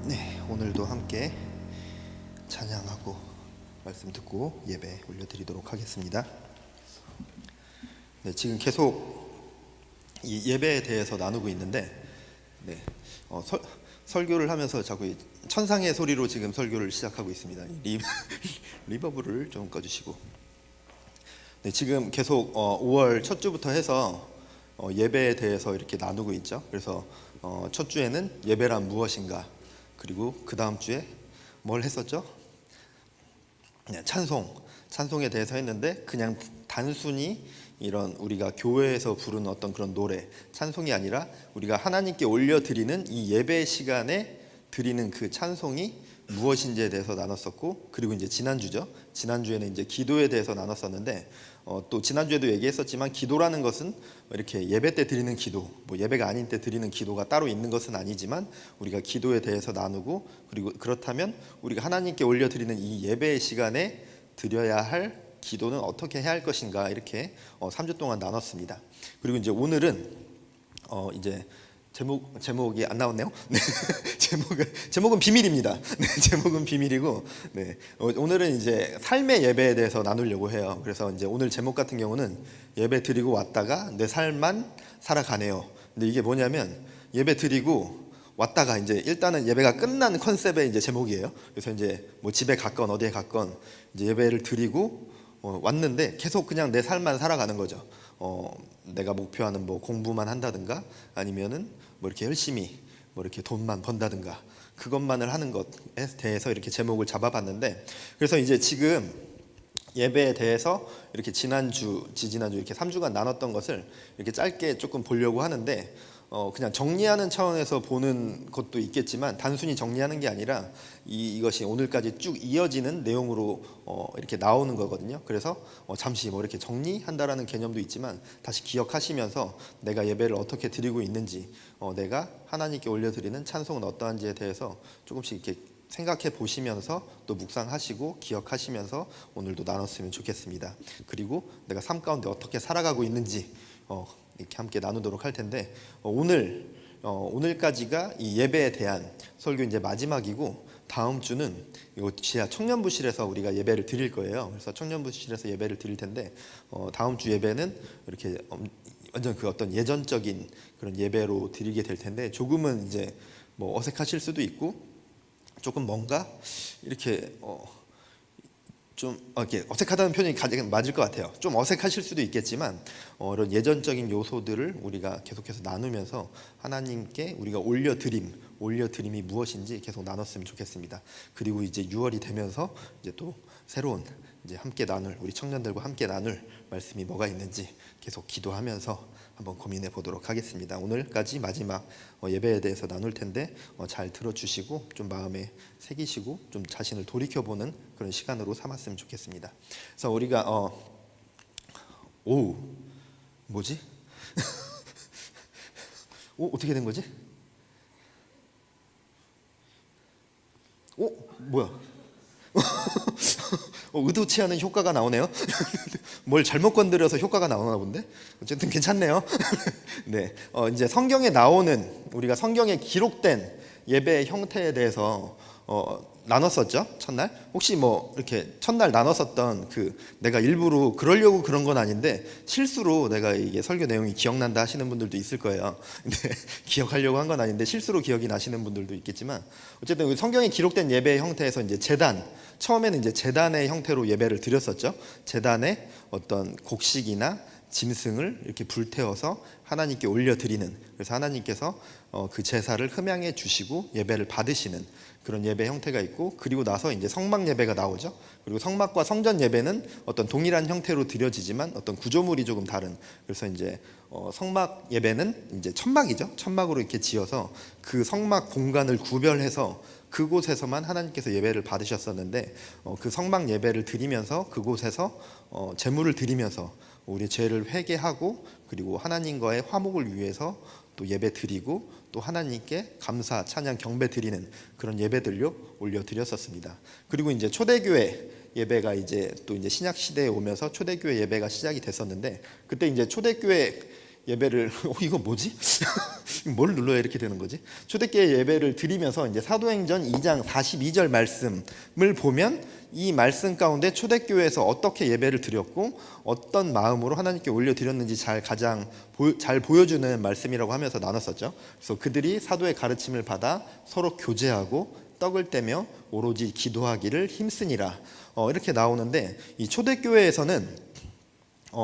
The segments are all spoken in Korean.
네, 오늘도 함께 찬양하고 말씀 듣고 예배 올려드리도록 하겠습니다. 네, 지금 계속 이 예배에 대해서 나누고 있는데, 네, 설교를 하면서 자꾸 천상의 소리로 지금 설교를 시작하고 있습니다. 리버브를 좀 꺼주시고. 네, 지금 계속 5월 첫 주부터 해서 예배에 대해서 이렇게 나누고 있죠. 그래서 첫 주에는 예배란 무엇인가, 그리고 그 다음 주에 뭘 했었죠? 네, 찬송에 대해서 했는데, 그냥 단순히 이런 우리가 교회에서 부르는 어떤 그런 노래, 찬송이 아니라 우리가 하나님께 올려드리는 이 예배 시간에 드리는 그 찬송이 무엇인지에 대해서 나눴었고, 그리고 이제 지난주에는 이제 기도에 대해서 나눴었는데, 또 지난주에도 얘기했었지만 기도라는 것은 이렇게 예배 때 드리는 기도, 뭐 예배가 아닌 때 드리는 기도가 따로 있는 것은 아니지만, 우리가 기도에 대해서 나누고, 그리고 그렇다면 우리가 하나님께 올려드리는 이 예배의 시간에 드려야 할 기도는 어떻게 해야 할 것인가, 이렇게 3주 동안 나눴습니다. 그리고 이제 오늘은 이제 제목이 안 나왔네요. 네, 제목은 비밀입니다. 네, 제목은 비밀이고, 네, 오늘은 이제 삶의 예배에 대해서 나누려고 해요. 그래서 이제 오늘 제목 같은 경우는 예배 드리고 왔다가 내 삶만 살아가네요. 근데 이게 뭐냐면, 예배 드리고 왔다가 이제 일단은 예배가 끝난 컨셉의 이제 제목이에요. 그래서 이제 뭐 집에 갔건 어디에 갔건 이제 예배를 드리고 왔는데 계속 그냥 내 삶만 살아가는 거죠. 내가 목표하는 뭐 공부만 한다든가, 아니면은 뭐 이렇게 열심히 뭐 이렇게 돈만 번다든가, 그것만을 하는 것에 대해서 이렇게 제목을 잡아봤는데, 그래서 이제 지금 예배에 대해서 이렇게 지난주 이렇게 3주간 나눴던 것을 이렇게 짧게 조금 보려고 하는데, 그냥 정리하는 차원에서 보는 것도 있겠지만, 단순히 정리하는 게 아니라 이것이 오늘까지 쭉 이어지는 내용으로 이렇게 나오는 거거든요. 그래서 잠시 뭐 이렇게 정리한다라는 개념도 있지만, 다시 기억하시면서 내가 예배를 어떻게 드리고 있는지, 내가 하나님께 올려드리는 찬송은 어떠한지에 대해서 조금씩 이렇게 생각해 보시면서 또 묵상하시고 기억하시면서 오늘도 나눴으면 좋겠습니다. 그리고 내가 삶 가운데 어떻게 살아가고 있는지 이렇게 함께 나누도록 할 텐데, 오늘까지가 이 예배에 대한 설교 이제 마지막이고, 다음 주는 이 지하 청년부실에서 우리가 예배를 드릴 거예요. 그래서 청년부실에서 예배를 드릴 텐데, 다음 주 예배는 이렇게 완전 그 어떤 예전적인 그런 예배로 드리게 될 텐데, 조금은 이제 뭐 어색하실 수도 있고, 조금 뭔가 이렇게 좀 이렇게 어색하다는 표현이 가장 맞을 것 같아요. 좀 어색하실 수도 있겠지만, 이런 예전적인 요소들을 우리가 계속해서 나누면서 하나님께 우리가 올려드림이 무엇인지 계속 나눴으면 좋겠습니다. 그리고 이제 6월이 되면서 이제 또 새로운 이제 우리 청년들과 함께 나눌 말씀이 뭐가 있는지 계속 기도하면서 한번 고민해 보도록 하겠습니다. 오늘까지 마지막 예배에 대해서 나눌 텐데, 잘 들어주시고 좀 마음에 새기시고 좀 자신을 돌이켜보는 그런 시간으로 삼았으면 좋겠습니다. 그래서 우리가 뭐지? 어떻게 된 거지? 뭐야? 의도치 않은 효과가 나오네요. 뭘 잘못 건드려서 효과가 나오나 본데? 어쨌든 괜찮네요. 네, 이제 성경에 나오는, 우리가 성경에 기록된 예배의 형태에 대해서 나눴었죠, 첫날. 혹시 뭐 이렇게 첫날 나눴었던 내가 일부러 그러려고 그런 건 아닌데 실수로 내가 이게 설교 내용이 기억난다 하시는 분들도 있을 거예요. 근데 기억하려고 한 건 아닌데 실수로 기억이 나시는 분들도 있겠지만, 어쨌든 성경에 기록된 예배의 형태에서 이제 처음에는 이제 제단의 형태로 예배를 드렸었죠. 제단에 어떤 곡식이나 짐승을 이렇게 불태워서 하나님께 올려드리는, 그래서 하나님께서 그 제사를 흠양해 주시고 예배를 받으시는 그런 예배 형태가 있고, 그리고 나서 이제 성막 예배가 나오죠. 그리고 성막과 성전 예배는 어떤 동일한 형태로 드려지지만 어떤 구조물이 조금 다른, 그래서 이제 성막 예배는 이제 천막으로 이렇게 지어서 그 성막 공간을 구별해서 그곳에서만 하나님께서 예배를 받으셨었는데, 그 성막 예배를 드리면서 그곳에서 제물을 드리면서 우리 죄를 회개하고, 그리고 하나님과의 화목을 위해서 또 예배 드리고, 또 하나님께 감사, 찬양, 경배 드리는 그런 예배들로 올려드렸었습니다. 그리고 이제 초대교회 예배가 이제 또 이제 신약 시대에 오면서 초대교회 예배가 시작이 됐었는데, 그때 이제 초대교회 예배를 이거 뭐지? 뭘 눌러야 이렇게 되는 거지? 초대교회 예배를 드리면서 이제 사도행전 2장 42절 말씀을 보면 이 말씀 가운데 초대교회에서 어떻게 예배를 드렸고 어떤 마음으로 하나님께 올려드렸는지 가장 잘 보여주는 말씀이라고 하면서 나눴었죠. 그래서 그들이 사도의 가르침을 받아 서로 교제하고 떡을 떼며 오로지 기도하기를 힘쓰니라, 이렇게 나오는데, 이 초대교회에서는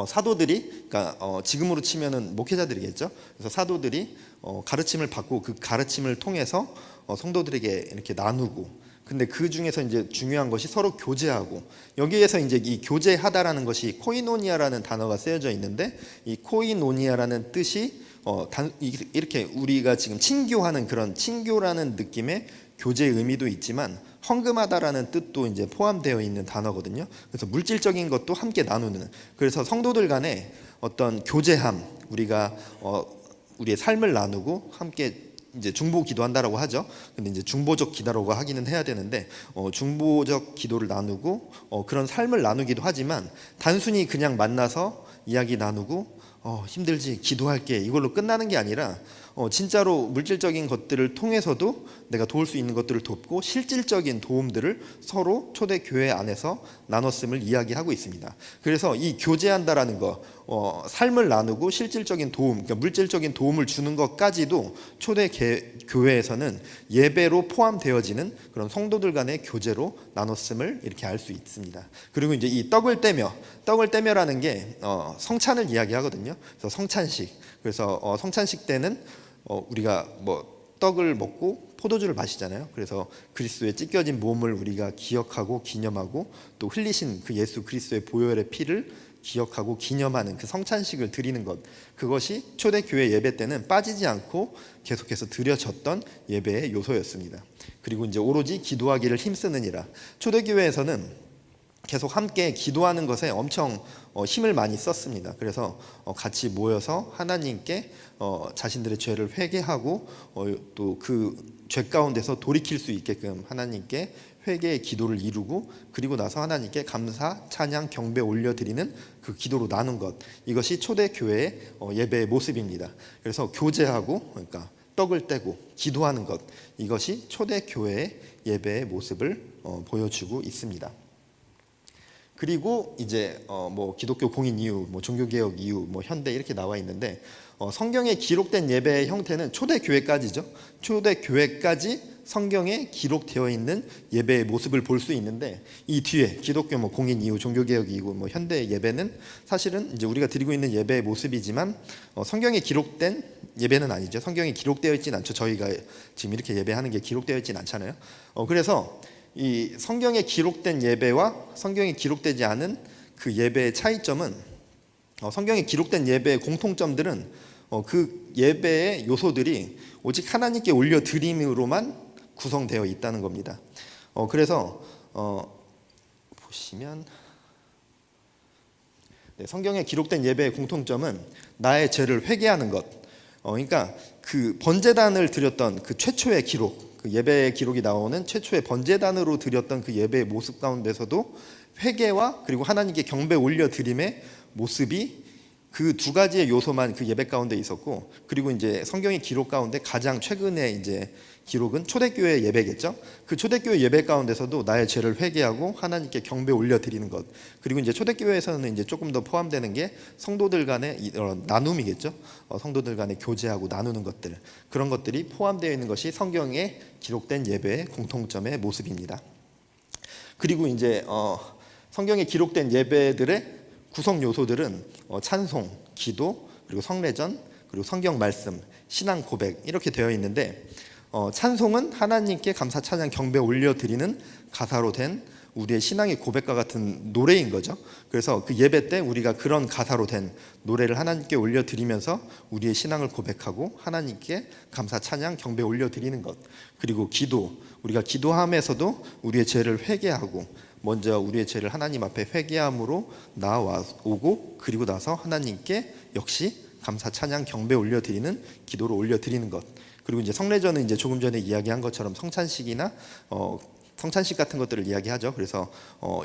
사도들이, 그러니까 지금으로 치면은 목회자들이겠죠. 그래서 사도들이 가르침을 받고 그 가르침을 통해서 성도들에게 이렇게 나누고, 근데 그 중에서 이제 중요한 것이 서로 교제하고, 여기에서 이제 이 교제하다라는 것이 코이노니아라는 단어가 쓰여져 있는데, 이 코이노니아라는 뜻이 이렇게 우리가 지금 친교하는 그런 친교라는 느낌의 교제의 의미도 있지만 헌금하다라는 뜻도 이제 포함되어 있는 단어거든요. 그래서 물질적인 것도 함께 나누는, 그래서 성도들 간에 어떤 교제함, 우리가 우리의 삶을 나누고 함께 이제 중보 기도한다라고 하죠. 근데 이제 중보적 기도라고 하기는 해야 되는데 중보적 기도를 나누고 그런 삶을 나누기도 하지만, 단순히 그냥 만나서 이야기 나누고 힘들지 기도할게 이걸로 끝나는 게 아니라 진짜로 물질적인 것들을 통해서도 내가 도울 수 있는 것들을 돕고 실질적인 도움들을 서로 초대교회 안에서 나눴음을 이야기하고 있습니다. 그래서 이 교제한다라는 거, 삶을 나누고 실질적인 도움, 그러니까 물질적인 도움을 주는 것까지도 초대교회에서는 예배로 포함되어지는 그런 성도들 간의 교제로 나눴음을 이렇게 알 수 있습니다. 그리고 이제 이 떡을 떼며라는 게 성찬을 이야기하거든요. 그래서 성찬식, 그래서 성찬식 때는 우리가 뭐 떡을 먹고 포도주를 마시잖아요. 그래서 그리스도의 찢겨진 몸을 우리가 기억하고 기념하고, 또 흘리신 그 예수 그리스도의 보혈의 피를 기억하고 기념하는 그 성찬식을 드리는 것, 그것이 초대교회 예배 때는 빠지지 않고 계속해서 드려졌던 예배의 요소였습니다. 그리고 이제 오로지 기도하기를 힘쓰느니라, 초대교회에서는 계속 함께 기도하는 것에 엄청 힘을 많이 썼습니다. 그래서 같이 모여서 하나님께 자신들의 죄를 회개하고 또 그 죄 가운데서 돌이킬 수 있게끔 하나님께 회개의 기도를 이루고, 그리고 나서 하나님께 감사, 찬양, 경배 올려드리는 그 기도로 나눈 것, 이것이 초대교회의 예배의 모습입니다. 그래서 교제하고, 그러니까 떡을 떼고 기도하는 것, 이것이 초대교회의 예배의 모습을 보여주고 있습니다. 그리고 이제 뭐 기독교 공인 이후, 뭐 종교개혁 이후, 뭐 현대 이렇게 나와 있는데, 성경에 기록된 예배의 형태는 초대교회까지죠. 초대교회까지 성경에 기록되어 있는 예배의 모습을 볼 수 있는데, 이 뒤에 기독교 뭐 공인 이후, 종교개혁 이후, 뭐 현대 예배는 사실은 이제 우리가 드리고 있는 예배의 모습이지만 성경에 기록된 예배는 아니죠. 성경에 기록되어 있진 않죠. 저희가 지금 이렇게 예배하는 게 기록되어 있진 않잖아요. 그래서 이 성경에 기록된 예배와 성경에 기록되지 않은 그 예배의 차이점은, 성경에 기록된 예배의 공통점들은 그 예배의 요소들이 오직 하나님께 올려드림으로만 구성되어 있다는 겁니다. 그래서 보시면 성경에 기록된 예배의 공통점은 나의 죄를 회개하는 것, 그러니까 그 번제단을 드렸던 그 최초의 기록, 그 예배의 기록이 나오는 최초의 번제단으로 드렸던 그 예배의 모습 가운데서도 회개와 그리고 하나님께 경배 올려드림의 모습이 그 두 가지의 요소만 그 예배 가운데 있었고, 그리고 이제 성경의 기록 가운데 가장 최근에 이제 기록은 초대교회 예배겠죠. 그 초대교회 예배 가운데서도 나의 죄를 회개하고 하나님께 경배 올려드리는 것, 그리고 이제 초대교회에서는 이제 조금 더 포함되는 게 성도들 간의 이런 나눔이겠죠. 성도들 간의 교제하고 나누는 것들, 그런 것들이 포함되어 있는 것이 성경에 기록된 예배의 공통점의 모습입니다. 그리고 이제 성경에 기록된 예배들의 구성 요소들은 찬송, 기도, 그리고 성례전, 그리고 성경 말씀, 신앙 고백 이렇게 되어 있는데, 찬송은 하나님께 감사, 찬양, 경배 올려드리는 가사로 된 우리의 신앙의 고백과 같은 노래인 거죠. 그래서 그 예배 때 우리가 그런 가사로 된 노래를 하나님께 올려드리면서 우리의 신앙을 고백하고 하나님께 감사, 찬양, 경배 올려드리는 것. 그리고 기도, 우리가 기도함에서도 우리의 죄를 회개하고 먼저 우리의 죄를 하나님 앞에 회개함으로 나아오고, 그리고 나서 하나님께 역시 감사, 찬양, 경배 올려드리는 기도를 올려드리는 것. 그리고 이제 성례전은 이제 조금 전에 이야기한 것처럼 성찬식이나 성찬식 같은 것들을 이야기하죠. 그래서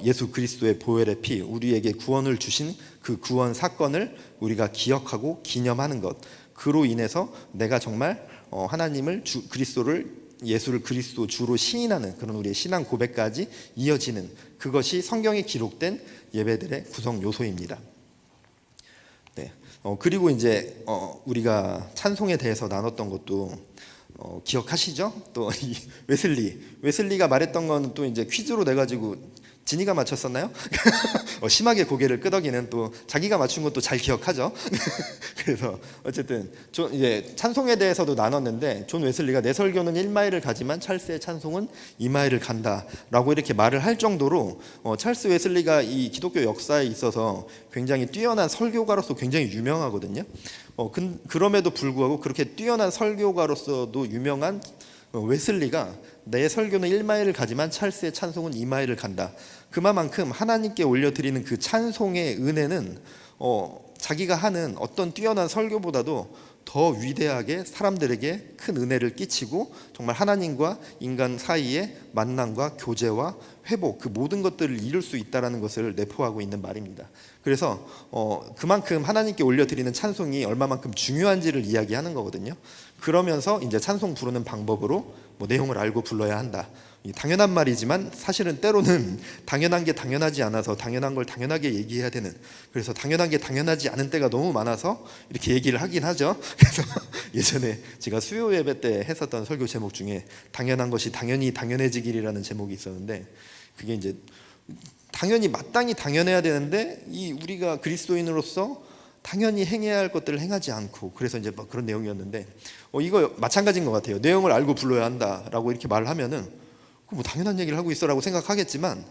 예수 그리스도의 보혈의 피, 우리에게 구원을 주신 그 구원 사건을 우리가 기억하고 기념하는 것, 그로 인해서 내가 정말 하나님을 그리스도를, 예수를 그리스도 주로 시인하는 그런 우리의 신앙 고백까지 이어지는, 그것이 성경에 기록된 예배들의 구성 요소입니다. 네. 그리고 이제 우리가 찬송에 대해서 나눴던 것도 기억하시죠? 또 이 웨슬리가 말했던 건 또 이제 퀴즈로 내 가지고 진이가 맞췄었나요? 심하게 고개를 끄덕이는, 또 자기가 맞춘 것도 잘 기억하죠. 그래서 어쨌든 이제 찬송에 대해서도 나눴는데, 존 웨슬리가 내 설교는 1마일을 가지만 찰스의 찬송은 2마일을 간다라고 이렇게 말을 할 정도로 찰스 웨슬리가 이 기독교 역사에 있어서 굉장히 뛰어난 설교가로서 굉장히 유명하거든요. 그럼에도 불구하고 그렇게 뛰어난 설교가로서도 유명한 웨슬리가 내 설교는 1마일을 가지만 찰스의 찬송은 2마일을 간다. 그만큼 하나님께 올려드리는 그 찬송의 은혜는 자기가 하는 어떤 뛰어난 설교보다도 더 위대하게 사람들에게 큰 은혜를 끼치고, 정말 하나님과 인간 사이의 만남과 교제와 회복, 그 모든 것들을 이룰 수 있다는 것을 내포하고 있는 말입니다. 그래서 그만큼 하나님께 올려드리는 찬송이 얼마만큼 중요한지를 이야기하는 거거든요. 그러면서 이제 찬송 부르는 방법으로 내용을 알고 불러야 한다. 당연한 말이지만 사실은 때로는 당연한 게 당연하지 않아서 당연한 걸 당연하게 얘기해야 되는, 그래서 당연한 게 당연하지 않은 때가 너무 많아서 이렇게 얘기를 하긴 하죠. 그래서 예전에 제가 수요 예배 때 했었던 설교 제목 중에 당연한 것이 당연히 당연해지기라는 제목이 있었는데, 그게 이제 당연히 마땅히 당연해야 되는데 우리가 그리스도인으로서 당연히 행해야 할 것들을 행하지 않고, 그래서 이제 막 그런 내용이었는데 이거 마찬가지인 것 같아요. 내용을 알고 불러야 한다라고 이렇게 말을 하면은 뭐 당연한 얘기를 하고 있어라고 생각하겠지만,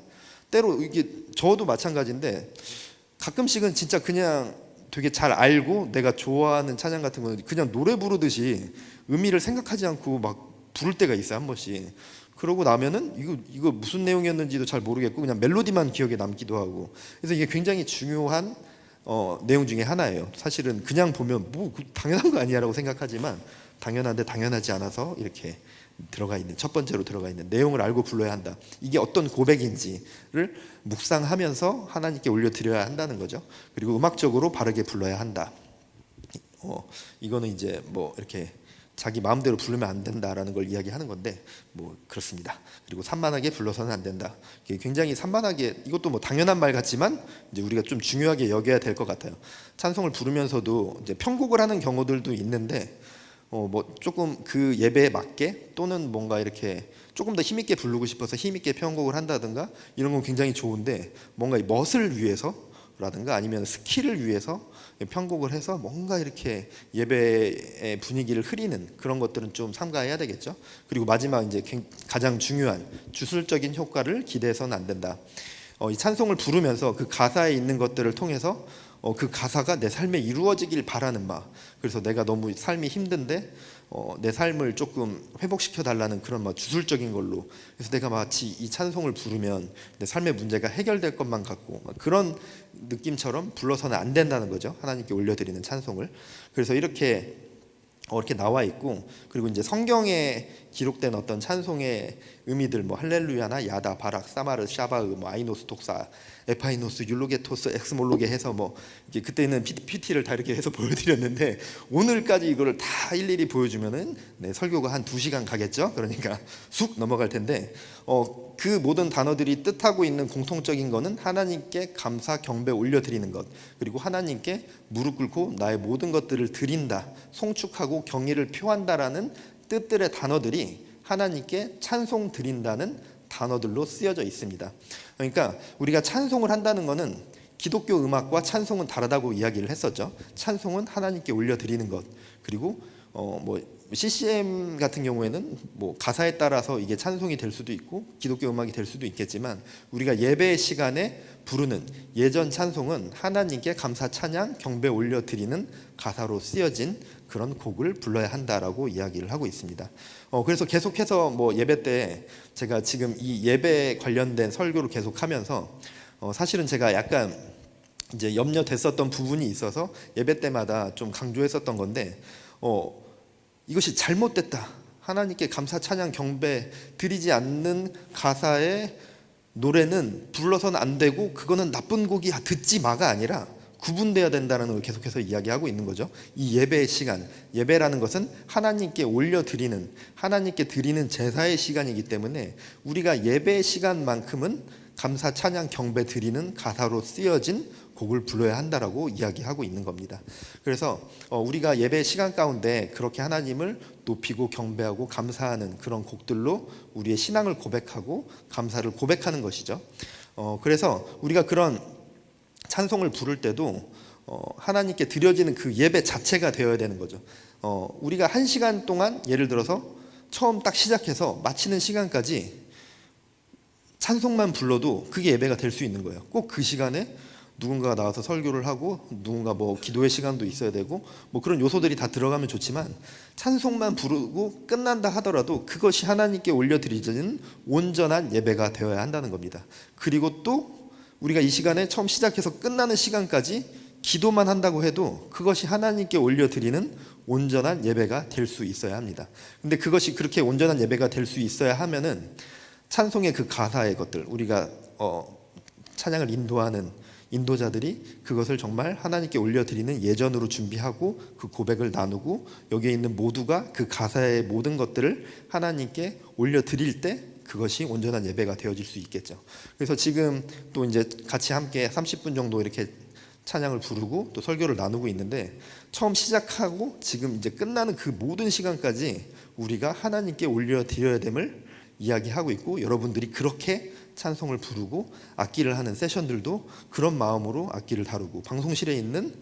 때로 이게 저도 마찬가지인데 가끔씩은 진짜 그냥 되게 잘 알고 내가 좋아하는 찬양 같은 거는 그냥 노래 부르듯이 의미를 생각하지 않고 막 부를 때가 있어요, 한 번씩. 그러고 나면은 이거 무슨 내용이었는지도 잘 모르겠고 그냥 멜로디만 기억에 남기도 하고, 그래서 이게 굉장히 중요한 내용 중에 하나예요. 사실은 그냥 보면 뭐 당연한 거 아니야라고 생각하지만, 당연한데 당연하지 않아서 이렇게 들어가 있는, 첫 번째로 들어가 있는 내용을 알고 불러야 한다. 이게 어떤 고백인지를 묵상하면서 하나님께 올려드려야 한다는 거죠. 그리고 음악적으로 바르게 불러야 한다. 이거는 이제 뭐 이렇게 자기 마음대로 부르면 안 된다라는 걸 이야기하는 건데 뭐 그렇습니다. 그리고 산만하게 불러서는 안 된다. 이게 굉장히 산만하게, 이것도 뭐 당연한 말 같지만 이제 우리가 좀 중요하게 여겨야 될 것 같아요. 찬송을 부르면서도 이제 편곡을 하는 경우들도 있는데 뭐 조금 그 예배에 맞게, 또는 뭔가 이렇게 조금 더 힘있게 부르고 싶어서 힘있게 편곡을 한다든가 이런 건 굉장히 좋은데, 뭔가 이 멋을 위해서라든가 아니면 스킬을 위해서 편곡을 해서 뭔가 이렇게 예배의 분위기를 흐리는 그런 것들은 좀 삼가해야 되겠죠. 그리고 마지막 이제 가장 중요한 주술적인 효과를 기대해서는 안 된다. 이 찬송을 부르면서 그 가사에 있는 것들을 통해서 그 가사가 내 삶에 이루어지길 바라는 바, 그래서 내가 너무 삶이 힘든데 내 삶을 조금 회복시켜 달라는 그런 주술적인 걸로, 그래서 내가 마치 이 찬송을 부르면 내 삶의 문제가 해결될 것만 같고 그런 느낌처럼 불러서는 안 된다는 거죠. 하나님께 올려드리는 찬송을. 그래서 이렇게 나와 있고, 그리고 이제 성경에 기록된 어떤 찬송의 의미들, 뭐 할렐루야나 야다, 바락, 사마르, 샤바으, 뭐 아이노스, 독사, 에파이노스, 율로게토스, 엑스몰로게 해서 뭐 이게 그때는 PT를 다 이렇게 해서 보여드렸는데, 오늘까지 이거를 다 일일이 보여주면은 설교가 한 2시간 가겠죠. 그러니까 쑥 넘어갈 텐데 그 모든 단어들이 뜻하고 있는 공통적인 거는 하나님께 감사 경배 올려드리는 것, 그리고 하나님께 무릎 꿇고 나의 모든 것들을 드린다, 송축하고 경의를 표한다라는 뜻들의 단어들이 하나님께 찬송 드린다는 단어들로 쓰여져 있습니다. 그러니까 우리가 찬송을 한다는 것은 기독교 음악과 찬송은 다르다고 이야기를 했었죠. 찬송은 하나님께 올려드리는 것, 그리고 뭐 CCM 같은 경우에는 뭐 가사에 따라서 이게 찬송이 될 수도 있고 기독교 음악이 될 수도 있겠지만, 우리가 예배 시간에 부르는 예전 찬송은 하나님께 감사 찬양 경배 올려드리는 가사로 쓰여진 그런 곡을 불러야 한다라고 이야기를 하고 있습니다. 그래서 계속해서 뭐 예배 때 제가 지금 이 예배 관련된 설교를 계속하면서 사실은 제가 약간 이제 염려됐었던 부분이 있어서 예배 때마다 좀 강조했었던 건데, 이것이 잘못됐다 하나님께 감사 찬양 경배 드리지 않는 가사의 노래는 불러서는 안 되고 그거는 나쁜 곡이 듣지 마가 아니라 구분돼야 된다는 걸 계속해서 이야기하고 있는 거죠. 이 예배의 시간, 예배라는 것은 하나님께 올려드리는, 하나님께 드리는 제사의 시간이기 때문에 우리가 예배의 시간만큼은 감사 찬양 경배 드리는 가사로 쓰여진 곡을 불러야 한다라고 이야기하고 있는 겁니다. 그래서 우리가 예배 시간 가운데 그렇게 하나님을 높이고 경배하고 감사하는 그런 곡들로 우리의 신앙을 고백하고 감사를 고백하는 것이죠. 그래서 우리가 그런 찬송을 부를 때도 하나님께 드려지는 그 예배 자체가 되어야 되는 거죠. 우리가 1시간 동안 예를 들어서 처음 딱 시작해서 마치는 시간까지 찬송만 불러도 그게 예배가 될 수 있는 거예요. 꼭 그 시간에 누군가가 나와서 설교를 하고 누군가 뭐 기도의 시간도 있어야 되고 뭐 그런 요소들이 다 들어가면 좋지만 찬송만 부르고 끝난다 하더라도 그것이 하나님께 올려드리는 온전한 예배가 되어야 한다는 겁니다. 그리고 또 우리가 이 시간에 처음 시작해서 끝나는 시간까지 기도만 한다고 해도 그것이 하나님께 올려드리는 온전한 예배가 될 수 있어야 합니다. 근데 그것이 그렇게 온전한 예배가 될 수 있어야 하면은 찬송의 그 가사의 것들, 우리가 찬양을 인도하는 인도자들이 그것을 정말 하나님께 올려드리는 예전으로 준비하고 그 고백을 나누고 여기에 있는 모두가 그 가사의 모든 것들을 하나님께 올려드릴 때 그것이 온전한 예배가 되어질 수 있겠죠. 그래서 지금 또 이제 같이 함께 30분 정도 이렇게 찬양을 부르고 또 설교를 나누고 있는데 처음 시작하고 지금 이제 끝나는 그 모든 시간까지 우리가 하나님께 올려드려야 됨을 이야기하고 있고 여러분들이 그렇게 찬송을 부르고 악기를 하는 세션들도 그런 마음으로 악기를 다루고 방송실에 있는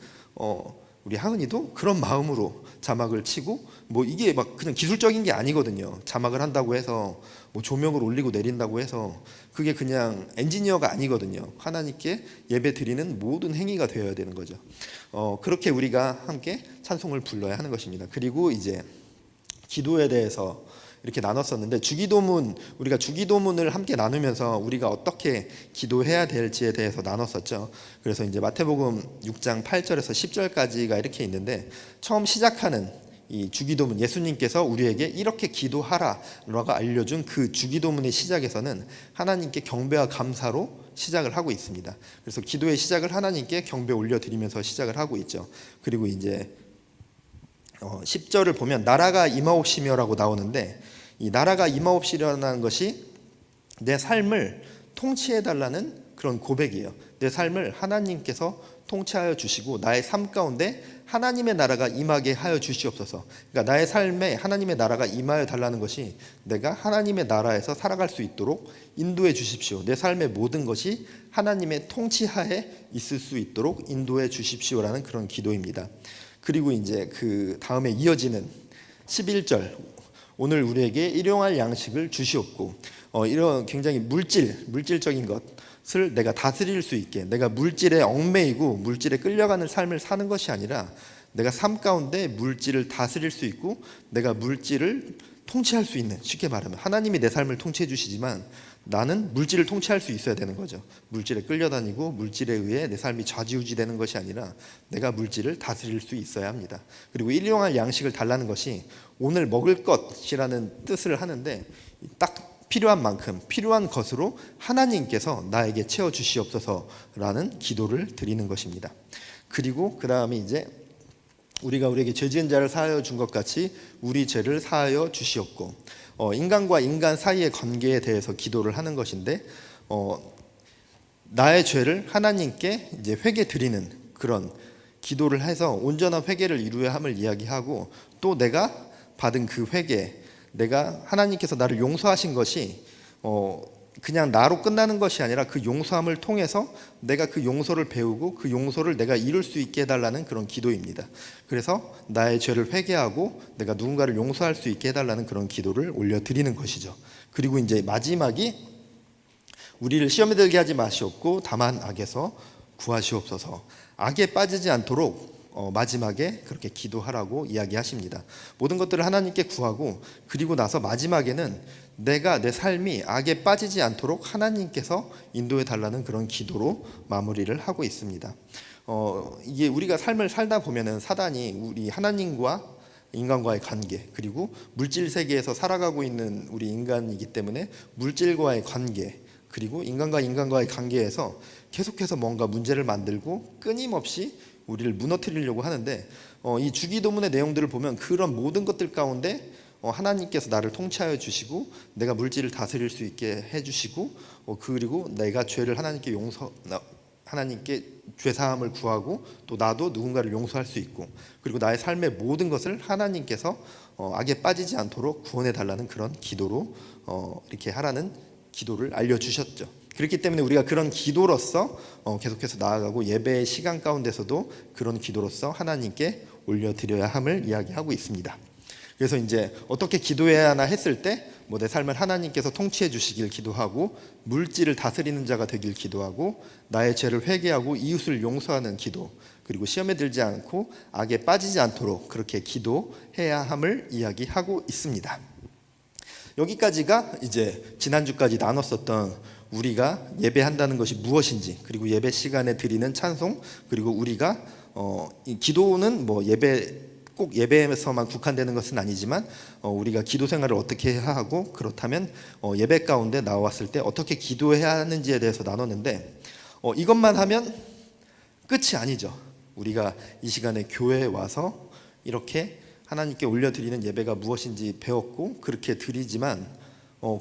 우리 하은이도 그런 마음으로 자막을 치고 뭐 이게 막 그냥 기술적인 게 아니거든요. 자막을 한다고 해서 뭐 조명을 올리고 내린다고 해서 그게 그냥 엔지니어가 아니거든요. 하나님께 예배 드리는 모든 행위가 되어야 되는 거죠. 그렇게 우리가 함께 찬송을 불러야 하는 것입니다. 그리고 이제 기도에 대해서 이렇게 나눴었는데 주기도문, 우리가 주기도문을 함께 나누면서 우리가 어떻게 기도해야 될지에 대해서 나눴었죠. 그래서 이제 마태복음 6장 8절에서 10절까지가 이렇게 있는데 처음 시작하는 이 주기도문, 예수님께서 우리에게 이렇게 기도하라라고 알려준 그 주기도문의 시작에서는 하나님께 경배와 감사로 시작을 하고 있습니다. 그래서 기도의 시작을 하나님께 경배 올려드리면서 시작을 하고 있죠. 그리고 이제 10절을 보면 나라가 임하옵시며라고 나오는데 이 나라가 임하옵시려는 것이 내 삶을 통치해달라는 그런 고백이에요. 내 삶을 하나님께서 통치하여 주시고 나의 삶 가운데 하나님의 나라가 임하게 하여 주시옵소서. 그러니까 나의 삶에 하나님의 나라가 임하여 달라는 것이 내가 하나님의 나라에서 살아갈 수 있도록 인도해 주십시오. 내 삶의 모든 것이 하나님의 통치하에 있을 수 있도록 인도해 주십시오라는 그런 기도입니다. 그리고 이제 그 다음에 이어지는 11절 오늘 우리에게 일용할 양식을 주시옵고 이런 굉장히 물질적인 것을 내가 다스릴 수 있게 내가 물질에 얽매이고 물질에 끌려가는 삶을 사는 것이 아니라 내가 삶 가운데 물질을 다스릴 수 있고 내가 물질을 통치할 수 있는, 쉽게 말하면 하나님이 내 삶을 통치해 주시지만 나는 물질을 통치할 수 있어야 되는 거죠. 물질에 끌려다니고 물질에 의해 내 삶이 좌지우지되는 것이 아니라 내가 물질을 다스릴 수 있어야 합니다. 그리고 일용할 양식을 달라는 것이 오늘 먹을 것이라는 뜻을 하는데 딱 필요한 만큼 필요한 것으로 하나님께서 나에게 채워주시옵소서라는 기도를 드리는 것입니다. 그리고 그 다음에 이제 우리가 우리에게 죄 지은 자를 사하여 준 것 같이 우리 죄를 사하여 주시옵고 인간과 인간 사이의 관계에 대해서 기도를 하는 것인데 나의 죄를 하나님께 이제 회개 드리는 그런 기도를 해서 온전한 회개를 이루어야 함을 이야기하고 또 내가 받은 그 회개, 내가 하나님께서 나를 용서하신 것이 그냥 나로 끝나는 것이 아니라 그 용서함을 통해서 내가 그 용서를 배우고 그 용서를 내가 이룰 수 있게 해달라는 그런 기도입니다. 그래서 나의 죄를 회개하고 내가 누군가를 용서할 수 있게 해달라는 그런 기도를 올려드리는 것이죠. 그리고 이제 마지막이 우리를 시험에 들게 하지 마시옵고 다만 악에서 구하시옵소서. 악에 빠지지 않도록 마지막에 그렇게 기도하라고 이야기하십니다. 모든 것들을 하나님께 구하고 그리고 나서 마지막에는 내가 내 삶이 악에 빠지지 않도록 하나님께서 인도해 달라는 그런 기도로 마무리를 하고 있습니다. 이게 우리가 삶을 살다 보면은 사단이 우리 하나님과 인간과의 관계, 그리고 물질 세계에서 살아가고 있는 우리 인간이기 때문에 물질과의 관계, 그리고 인간과 인간과의 관계에서 계속해서 뭔가 문제를 만들고 끊임없이 우리를 무너뜨리려고 하는데, 이 주기도문의 내용들을 보면 그런 모든 것들 가운데 하나님께서 나를 통치하여 주시고 내가 물질을 다스릴 수 있게 해주시고, 그리고 내가 죄를 하나님께 죄사함을 구하고 또 나도 누군가를 용서할 수 있고, 그리고 나의 삶의 모든 것을 하나님께서 악에 빠지지 않도록 구원해 달라는 그런 기도로 이렇게 하라는 기도를 알려주셨죠. 그렇기 때문에 우리가 그런 기도로서 계속해서 나아가고, 예배의 시간 가운데서도 그런 기도로서 하나님께 올려드려야 함을 이야기하고 있습니다. 그래서 이제 어떻게 기도해야 하나 했을 때 내 삶을 하나님께서 통치해 주시길 기도하고, 물질을 다스리는 자가 되길 기도하고, 나의 죄를 회개하고 이웃을 용서하는 기도, 그리고 시험에 들지 않고 악에 빠지지 않도록 그렇게 기도해야 함을 이야기하고 있습니다. 여기까지가 이제 지난주까지 나눴었던 우리가 예배한다는 것이 무엇인지, 그리고 예배 시간에 드리는 찬송, 그리고 우리가 이 기도는 꼭 예배에서만 국한되는 것은 아니지만 우리가 기도 생활을 어떻게 해야 하고, 그렇다면 예배 가운데 나왔을 때 어떻게 기도해야 하는지에 대해서 나눴는데, 이것만 하면 끝이 아니죠. 우리가 이 시간에 교회에 와서 이렇게 하나님께 올려드리는 예배가 무엇인지 배웠고 그렇게 드리지만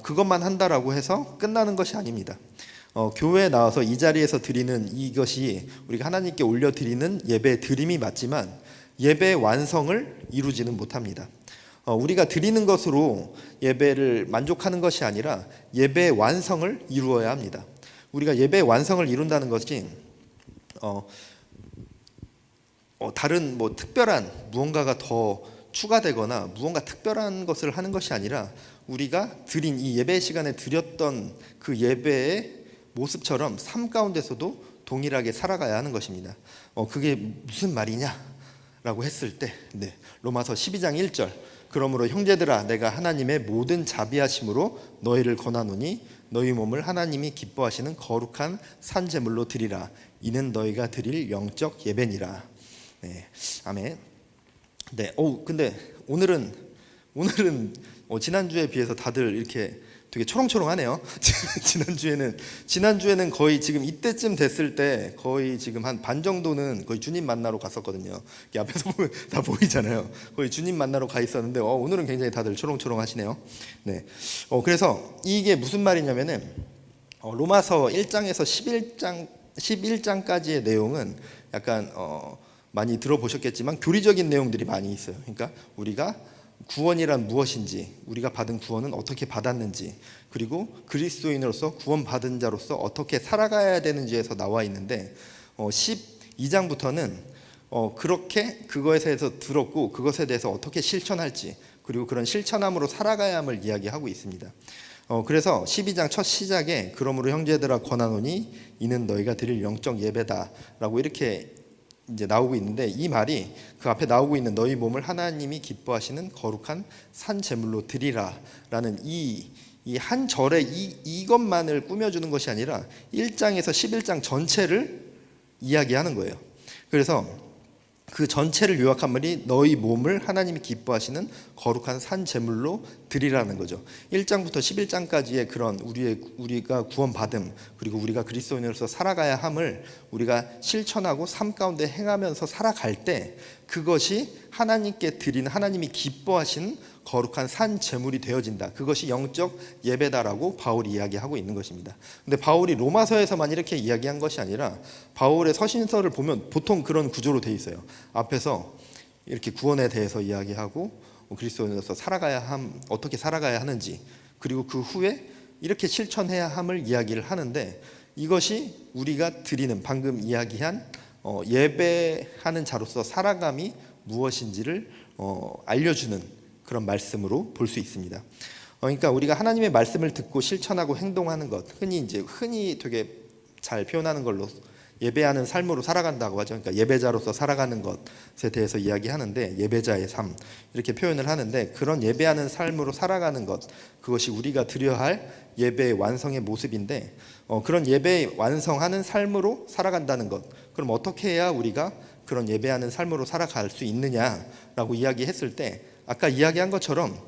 그것만 한다라고 해서 끝나는 것이 아닙니다. 교회에 나와서 이 자리에서 드리는 이것이 우리가 하나님께 올려드리는 예배 드림이 맞지만 예배의 완성을 이루지는 못합니다. 우리가 드리는 것으로 예배를 만족하는 것이 아니라 예배의 완성을 이루어야 합니다. 우리가 예배의 완성을 이룬다는 것이 다른 특별한 무언가가 더 추가되거나 무언가 특별한 것을 하는 것이 아니라, 우리가 드린 이 예배 시간에 드렸던 그 예배의 모습처럼 삶 가운데서도 동일하게 살아가야 하는 것입니다. 그게 무슨 말이냐? 라고 했을 때 로마서 12장 1절, 그러므로 형제들아 내가 하나님의 모든 자비하심으로 너희를 권하노니 너희 몸을 하나님이 기뻐하시는 거룩한 산 제물로 드리라. 이는 너희가 드릴 영적 예배니라. 아멘. 근데 오늘은 지난주에 비해서 다들 이렇게 되게 초롱초롱하네요. 지난주에는 거의 지금 이때쯤 됐을 때 거의 지금 한 반 정도는 거의 주님 만나러 갔었거든요. 앞에서 보면 다 보이잖아요. 거의 주님 만나러 가 있었는데 오늘은 굉장히 다들 초롱초롱하시네요. 그래서 이게 무슨 말이냐면은 로마서 1장에서 11장까지의 내용은 약간 많이 들어보셨겠지만 교리적인 내용들이 많이 있어요. 그러니까 우리가 구원이란 무엇인지, 우리가 받은 구원은 어떻게 받았는지, 그리고 그리스도인으로서 구원받은 자로서 어떻게 살아가야 되는지에서 나와 있는데 12장부터는 그렇게 그것에 대해서 들었고 그것에 대해서 어떻게 실천할지, 그리고 그런 실천함으로 살아가야 함을 이야기하고 있습니다. 그래서 12장 첫 시작에 그러므로 형제들아 권하노니 이는 너희가 드릴 영적 예배다라고 이렇게 이제 나오고 있는데, 이 말이 그 앞에 나오고 있는 너희 몸을 하나님이 기뻐하시는 거룩한 산 제물로 드리라라는 이 한 절에 이것만을 꾸며주는 것이 아니라 1장에서 11장 전체를 이야기하는 거예요. 그래서 그 전체를 요약한 말이 너희 몸을 하나님이 기뻐하시는 거룩한 산 제물로 드리라는 거죠. 1장부터 11장까지의 그런 우리가 구원받음, 그리고 우리가 그리스도인으로서 살아가야 함을 우리가 실천하고 삶 가운데 행하면서 살아갈 때 그것이 하나님께 드리는, 하나님이 기뻐하시는 거룩한 산 제물이 되어진다. 그것이 영적 예배다라고 바울이 이야기하고 있는 것입니다. 근데 바울이 로마서에서만 이렇게 이야기한 것이 아니라 바울의 서신서를 보면 보통 그런 구조로 돼 있어요. 앞에서 이렇게 구원에 대해서 이야기하고 그리스도인으로서 살아가야 함, 어떻게 살아가야 하는지, 그리고 그 후에 이렇게 실천해야 함을 이야기를 하는데, 이것이 우리가 드리는 방금 이야기한 예배하는 자로서 살아감이 무엇인지를 알려주는 그런 말씀으로 볼 수 있습니다. 그러니까 우리가 하나님의 말씀을 듣고 실천하고 행동하는 것, 흔히 되게 잘 표현하는 걸로 예배하는 삶으로 살아간다고 하죠. 그러니까 예배자로서 살아가는 것에 대해서 이야기하는데, 예배자의 삶 이렇게 표현을 하는데, 그런 예배하는 삶으로 살아가는 것, 그것이 우리가 드려야 할 예배의 완성의 모습인데, 그런 예배 완성하는 삶으로 살아간다는 것, 그럼 어떻게 해야 우리가 그런 예배하는 삶으로 살아갈 수 있느냐라고 이야기했을 때 아까 이야기한 것처럼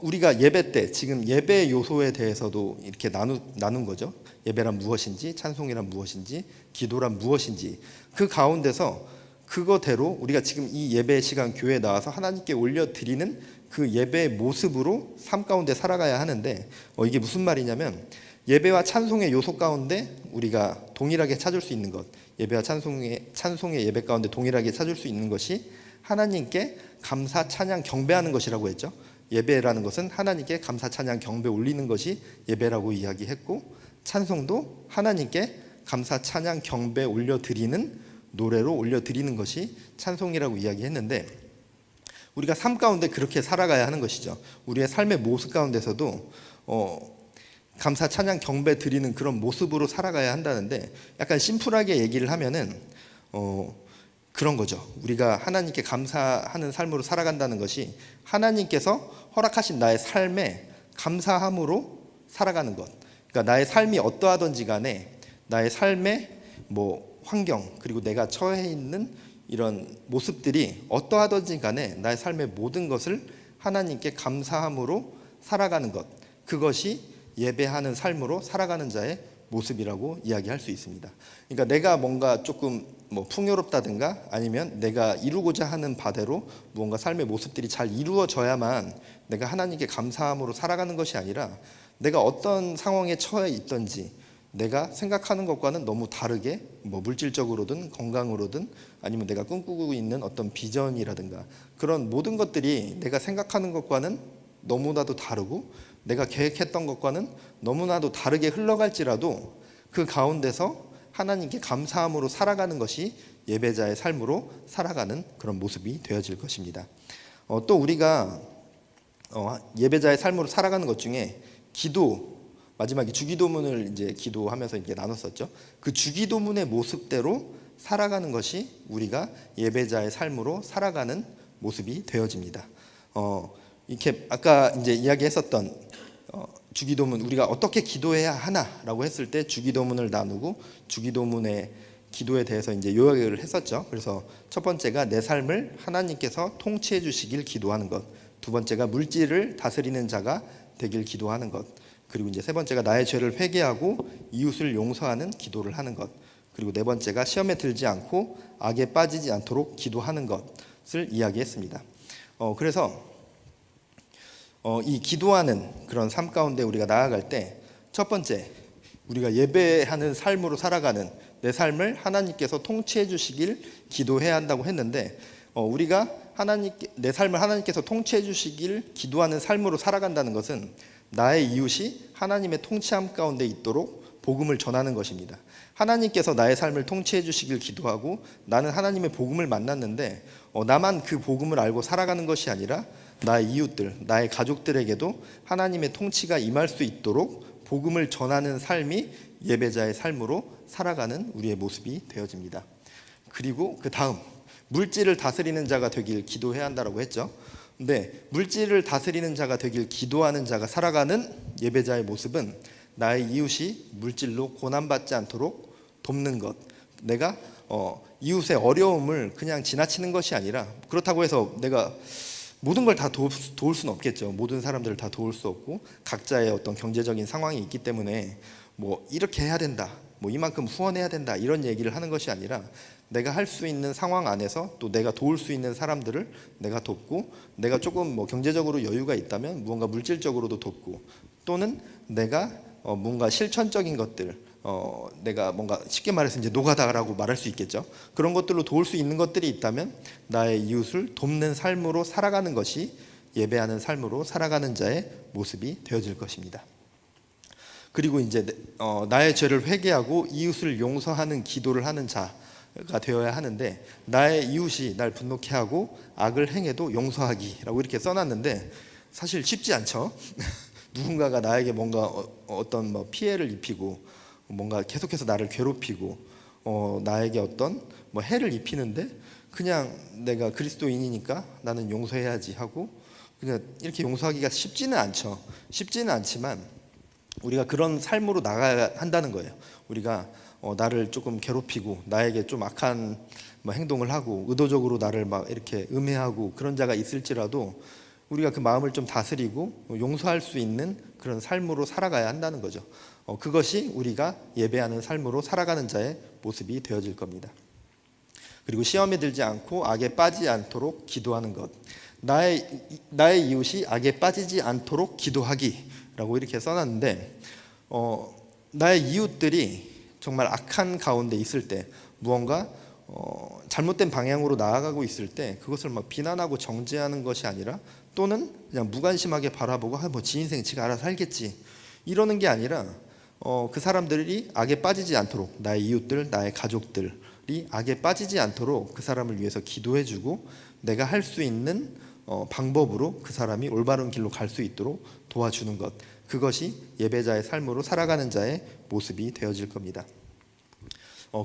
우리가 예배 때 지금 예배 요소에 대해서도 이렇게 나눈 거죠. 예배란 무엇인지, 찬송이란 무엇인지, 기도란 무엇인지 그 가운데서 그거대로 우리가 지금 이 예배 시간 교회에 나와서 하나님께 올려드리는 그 예배의 모습으로 삶 가운데 살아가야 하는데 이게 무슨 말이냐면 예배와 찬송의 요소 가운데 우리가 동일하게 찾을 수 있는 것, 예배와 찬송의 예배 가운데 동일하게 찾을 수 있는 것이 하나님께 감사, 찬양, 경배하는 것이라고 했죠. 예배라는 것은 하나님께 감사, 찬양, 경배 올리는 것이 예배라고 이야기했고 찬송도 하나님께 감사, 찬양, 경배 올려드리는 노래로 올려드리는 것이 찬송이라고 이야기했는데 우리가 삶 가운데 그렇게 살아가야 하는 것이죠. 우리의 삶의 모습 가운데서도 감사, 찬양, 경배 드리는 그런 모습으로 살아가야 한다는데 약간 심플하게 얘기를 하면은 그런 거죠. 우리가 하나님께 감사하는 삶으로 살아간다는 것이 하나님께서 허락하신 나의 삶에 감사함으로 살아가는 것. 그러니까 나의 삶이 어떠하든지 간에 나의 삶의 환경 그리고 내가 처해 있는 이런 모습들이 어떠하든지 간에 나의 삶의 모든 것을 하나님께 감사함으로 살아가는 것. 그것이 예배하는 삶으로 살아가는 자의 모습이라고 이야기할 수 있습니다. 그러니까 내가 뭔가 조금 풍요롭다든가 아니면 내가 이루고자 하는 바대로 무언가 삶의 모습들이 잘 이루어져야만 내가 하나님께 감사함으로 살아가는 것이 아니라 내가 어떤 상황에 처해 있든지 내가 생각하는 것과는 너무 다르게 물질적으로든 건강으로든 아니면 내가 꿈꾸고 있는 어떤 비전이라든가 그런 모든 것들이 내가 생각하는 것과는 너무나도 다르고 내가 계획했던 것과는 너무나도 다르게 흘러갈지라도 그 가운데서 하나님께 감사함으로 살아가는 것이 예배자의 삶으로 살아가는 그런 모습이 되어질 것입니다. 또 우리가 예배자의 삶으로 살아가는 것 중에 기도, 마지막에 주기도문을 이제 기도하면서 이렇게 나눴었죠. 그 주기도문의 모습대로 살아가는 것이 우리가 예배자의 삶으로 살아가는 모습이 되어집니다. 이렇게 아까 이제 이야기했었던 주기도문 우리가 어떻게 기도해야 하나라고 했을 때 주기도문을 나누고 주기도문의 기도에 대해서 이제 요약을 했었죠. 그래서 첫 번째가 내 삶을 하나님께서 통치해 주시길 기도하는 것, 두 번째가 물질을 다스리는 자가 되길 기도하는 것, 그리고 이제 세 번째가 나의 죄를 회개하고 이웃을 용서하는 기도를 하는 것, 그리고 네 번째가 시험에 들지 않고 악에 빠지지 않도록 기도하는 것을 이야기했습니다. 그래서 이 기도하는 그런 삶 가운데 우리가 나아갈 때 첫 번째 우리가 예배하는 삶으로 살아가는 내 삶을 하나님께서 통치해 주시길 기도해야 한다고 했는데 우리가 내 삶을 하나님께서 통치해 주시길 기도하는 삶으로 살아간다는 것은 나의 이웃이 하나님의 통치함 가운데 있도록 복음을 전하는 것입니다. 하나님께서 나의 삶을 통치해 주시길 기도하고 나는 하나님의 복음을 만났는데 나만 그 복음을 알고 살아가는 것이 아니라 나의 이웃들, 나의 가족들에게도 하나님의 통치가 임할 수 있도록 복음을 전하는 삶이 예배자의 삶으로 살아가는 우리의 모습이 되어집니다. 그리고 그 다음 물질을 다스리는 자가 되길 기도해야 한다고 했죠. 근데 물질을 다스리는 자가 되길 기도하는 자가 살아가는 예배자의 모습은 나의 이웃이 물질로 고난받지 않도록 돕는 것. 내가 이웃의 어려움을 그냥 지나치는 것이 아니라 그렇다고 해서 내가 모든 걸 다 도울 수는 없겠죠. 모든 사람들을 다 도울 수 없고 각자의 어떤 경제적인 상황이 있기 때문에 이렇게 해야 된다, 이만큼 후원해야 된다 이런 얘기를 하는 것이 아니라 내가 할 수 있는 상황 안에서 또 내가 도울 수 있는 사람들을 내가 돕고 내가 조금 경제적으로 여유가 있다면 무언가 물질적으로도 돕고 또는 내가 뭔가 실천적인 것들 내가 뭔가 쉽게 말해서 이제 노가다라고 말할 수 있겠죠. 그런 것들로 도울 수 있는 것들이 있다면 나의 이웃을 돕는 삶으로 살아가는 것이 예배하는 삶으로 살아가는 자의 모습이 되어질 것입니다. 그리고 이제 나의 죄를 회개하고 이웃을 용서하는 기도를 하는 자가 되어야 하는데 나의 이웃이 날 분노케 하고 악을 행해도 용서하기라고 이렇게 써놨는데 사실 쉽지 않죠. 누군가가 나에게 뭔가 어떤 피해를 입히고 뭔가 계속해서 나를 괴롭히고 나에게 어떤 해를 입히는데 그냥 내가 그리스도인이니까 나는 용서해야지 하고 그냥 이렇게 용서하기가 쉽지는 않죠. 쉽지는 않지만 우리가 그런 삶으로 나가야 한다는 거예요. 우리가 나를 조금 괴롭히고 나에게 좀 악한 행동을 하고 의도적으로 나를 막 이렇게 음해하고 그런 자가 있을지라도 우리가 그 마음을 좀 다스리고 용서할 수 있는 그런 삶으로 살아가야 한다는 거죠. 그것이 우리가 예배하는 삶으로 살아가는 자의 모습이 되어질 겁니다. 그리고 시험에 들지 않고 악에 빠지지 않도록 기도하는 것. 나의 이웃이 악에 빠지지 않도록 기도하기라고 이렇게 써놨는데, 나의 이웃들이 정말 악한 가운데 있을 때, 무언가 잘못된 방향으로 나아가고 있을 때 그것을 막 비난하고 정죄하는 것이 아니라, 또는 그냥 무관심하게 바라보고 뭐 지 인생 지가 알아서 살겠지 이러는 게 아니라, 그 사람들이 악에 빠지지 않도록, 나의 이웃들, 나의 가족들이 악에 빠지지 않도록 그 사람을 위해서 기도해주고 내가 할 수 있는 방법으로 그 사람이 올바른 길로 갈 수 있도록 도와주는 것, 그것이 예배자의 삶으로 살아가는 자의 모습이 되어질 겁니다.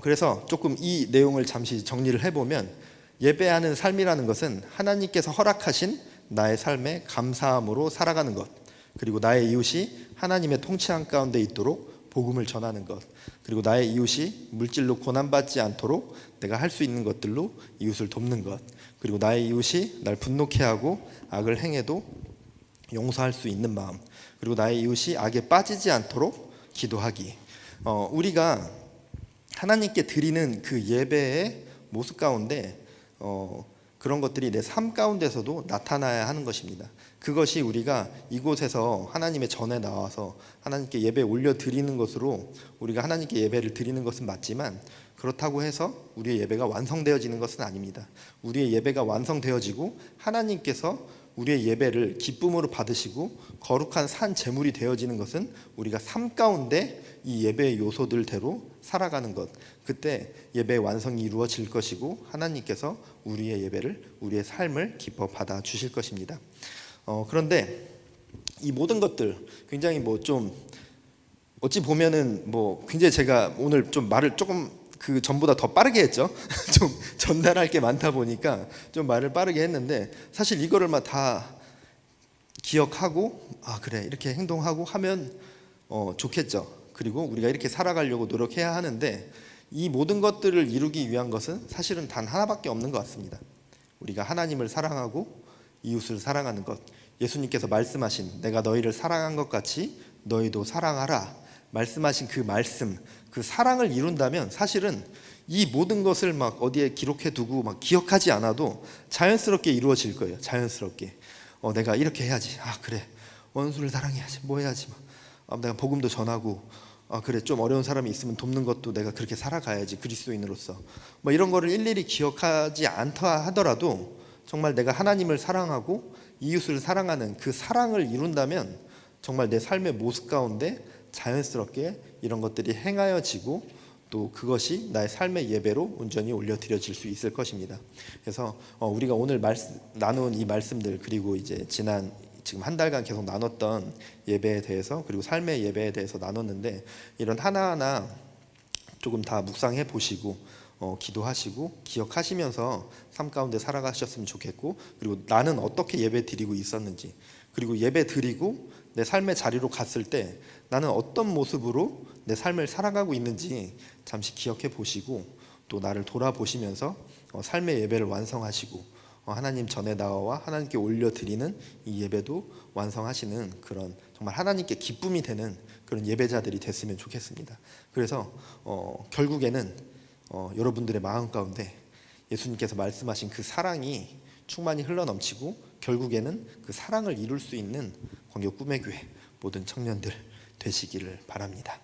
그래서 조금 이 내용을 잠시 정리를 해보면, 예배하는 삶이라는 것은 하나님께서 허락하신 나의 삶에 감사함으로 살아가는 것, 그리고 나의 이웃이 하나님의 통치한 가운데 있도록 복음을 전하는 것, 그리고 나의 이웃이 물질로 고난받지 않도록 내가 할 수 있는 것들로 이웃을 돕는 것, 그리고 나의 이웃이 날 분노케 하고 악을 행해도 용서할 수 있는 마음, 그리고 나의 이웃이 악에 빠지지 않도록 기도하기. 우리가 하나님께 드리는 그 예배의 모습 가운데 그런 것들이 내 삶 가운데서도 나타나야 하는 것입니다. 그것이 우리가 이곳에서 하나님의 전에 나와서 하나님께 예배 올려드리는 것으로 우리가 하나님께 예배를 드리는 것은 맞지만, 그렇다고 해서 우리의 예배가 완성되어지는 것은 아닙니다. 우리의 예배가 완성되어지고 하나님께서 우리의 예배를 기쁨으로 받으시고 거룩한 산 제물이 되어지는 것은 우리가 삶 가운데 이 예배의 요소들대로 살아가는 것, 그때 예배의 완성이 이루어질 것이고 하나님께서 우리의 예배를, 우리의 삶을 기뻐 받아 주실 것입니다. 그런데 이 모든 것들 굉장히 좀 어찌 보면은 굉장히 제가 오늘 좀 말을 조금 그 전보다 더 빠르게 했죠. 좀 전달할 게 많다 보니까 좀 말을 빠르게 했는데, 사실 이거를 막 다 기억하고 그래 이렇게 행동하고 하면 좋겠죠. 그리고 우리가 이렇게 살아가려고 노력해야 하는데, 이 모든 것들을 이루기 위한 것은 사실은 단 하나밖에 없는 것 같습니다. 우리가 하나님을 사랑하고 이웃을 사랑하는 것. 예수님께서 말씀하신 내가 너희를 사랑한 것 같이 너희도 사랑하라 말씀하신 그 말씀, 그 사랑을 이룬다면 사실은 이 모든 것을 막 어디에 기록해 두고 막 기억하지 않아도 자연스럽게 이루어질 거예요. 자연스럽게 내가 이렇게 해야지, 그래 원수를 사랑해야지, 뭐 해야지, 내가 복음도 전하고, 그래 좀 어려운 사람이 있으면 돕는 것도 내가 그렇게 살아가야지 그리스도인으로서, 이런 거를 일일이 기억하지 않다 하더라도 정말 내가 하나님을 사랑하고 이웃을 사랑하는 그 사랑을 이룬다면 정말 내 삶의 모습 가운데 자연스럽게 이런 것들이 행하여지고, 또 그것이 나의 삶의 예배로 온전히 올려드려질 수 있을 것입니다. 그래서 우리가 오늘 나눈 이 말씀들, 그리고 이제 지금 한 달간 계속 나눴던 예배에 대해서, 그리고 삶의 예배에 대해서 나눴는데, 이런 하나하나 조금 다 묵상해 보시고 기도하시고 기억하시면서 삶 가운데 살아가셨으면 좋겠고, 그리고 나는 어떻게 예배 드리고 있었는지, 그리고 예배 드리고 내 삶의 자리로 갔을 때 나는 어떤 모습으로 내 삶을 살아가고 있는지 잠시 기억해 보시고, 또 나를 돌아보시면서 삶의 예배를 완성하시고 하나님 전에 나와 하나님께 올려드리는 이 예배도 완성하시는 그런 정말 하나님께 기쁨이 되는 그런 예배자들이 됐으면 좋겠습니다. 그래서 결국에는 여러분들의 마음 가운데 예수님께서 말씀하신 그 사랑이 충만히 흘러넘치고, 결국에는 그 사랑을 이룰 수 있는 광교 꿈의 교회 모든 청년들 되시기를 바랍니다.